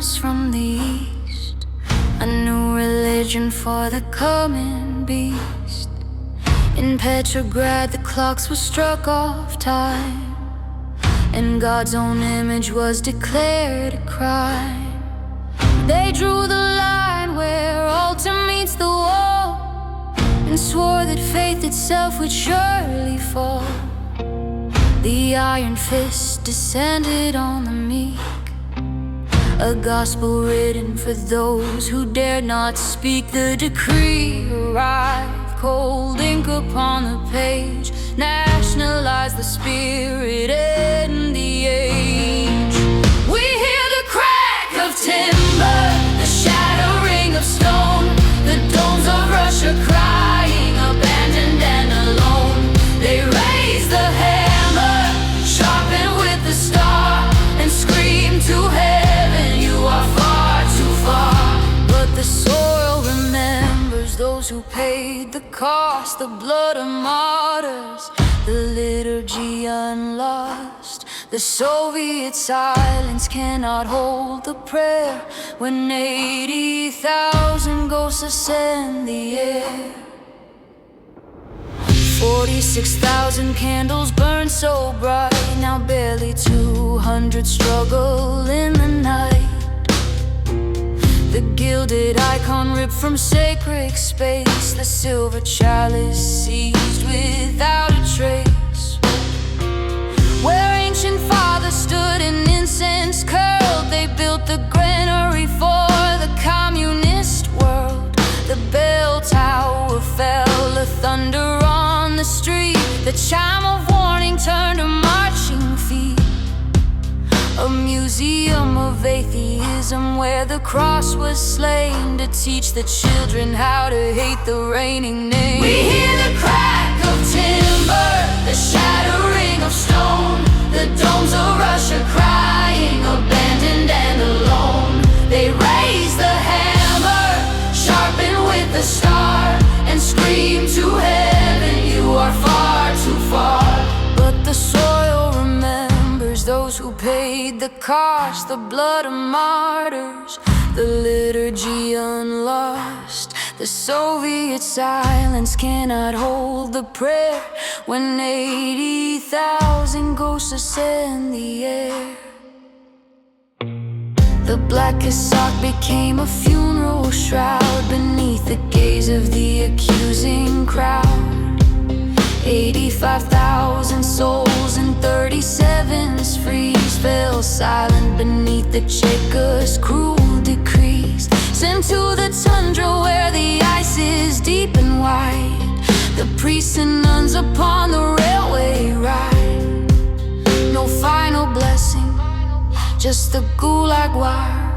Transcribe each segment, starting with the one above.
promise from the east, a new religion for the coming beast. In Petrograd the clocks were struck off time, and God's own image was declared a crime. They drew the line where altar meets the wall, and swore that faith itself would surely fall. The iron fist descended on the meek, a gospel written for those who dared not speak. The decree arrived, cold ink upon the page, nationalize the spirit and the age. We hear the crack of timber, the shattering of stone, the domes of Russia crying, abandoned and alone. They raise the hammer, sharpened with the star, and scream to heaven, you are far too far. But the soil remembers those who paid the cost, the blood of martyrs, the liturgy unlost. The Soviet silence cannot hold the prayer when 80,000 ghosts ascend the air. 46,000 candles burn so bright, now barely 200 struggle in the night. The gilded icon ripped from sacred space, the silver chalice seized without a trace. Where ancient fathers stood and incense curled, they built the granary for the communist world. The bell tower fell, the thunder on the street, the chime of warning turned to marching feet. A museum of atheism where the cross was slain to teach the children how to hate the reigning name. We hear the crack of timber, the shattering of stone, the domes of Russia crying, abandoned and alone. They raise the hammer, sharpened with the star, and scream to heaven, you are far too far. But the soil remembers those who paid the cost, the blood of martyrs, the liturgy unlost. The Soviet silence cannot hold the prayer when 80,000 ghosts ascend the air. The blackest sock became a funeral shroud beneath the gaze of the accusing crowd. 85,000 souls in 37's freeze fell silent beneath the Cheka's cruel decrees. Sent to the tundra where the ice is deep and wide, the priests and nuns upon the railway ride. No final blessing, just the gulag wire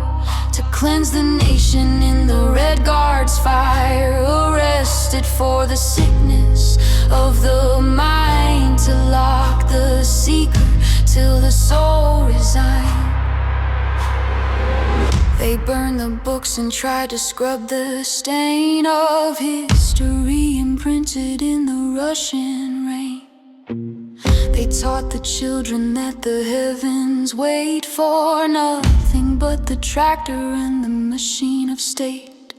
to cleanse the nation in the Red Guard's fire. Arrested for the sickness of the mind, to lock the seeker till the soul resigned. They burned the books and tried to scrub the stain of history imprinted in the Russian rain. They taught the children that the heavens wait for nothing but the tractor and the machine of state.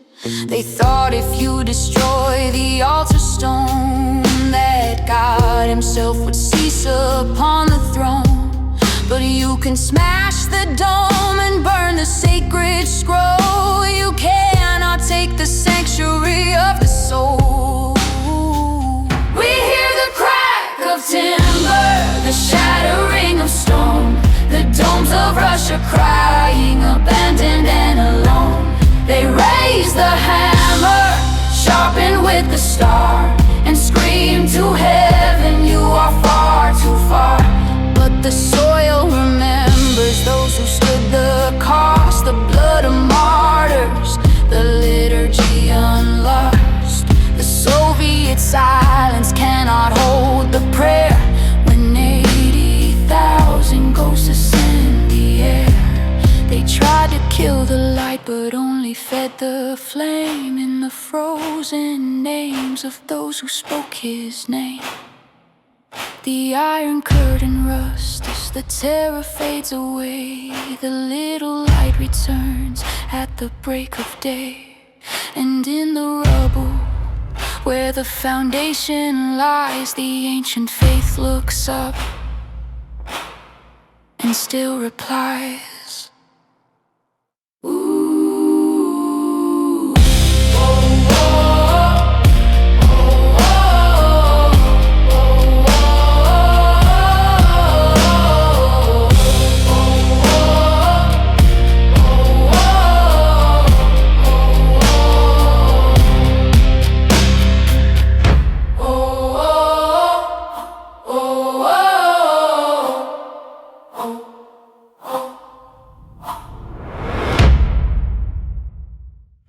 They thought if you destroy the altar stone, that God himself would cease upon the throne. But you can smash the dome and burn the sacred scroll, you cannot take the sanctuary of the soul. We hear the crack of timber, the shattering of stone, the domes of Russia crying, abandoned and alone. They raise the hammer, sharpened with the star, and scream to heaven, you are far too far. But the soil remembers those who stood the cost, the blood of martyrs, the liturgy unlost. The Soviet silence cannot hold the prayer when 80,000 ghosts ascend the air. They tried to kill the light but only fed the flame in the frozen names of those who spoke his name. The iron curtain rusts as the terror fades away. The little light returns at the break of day. And in the rubble, where the foundation lies, the ancient faith looks up and still replies.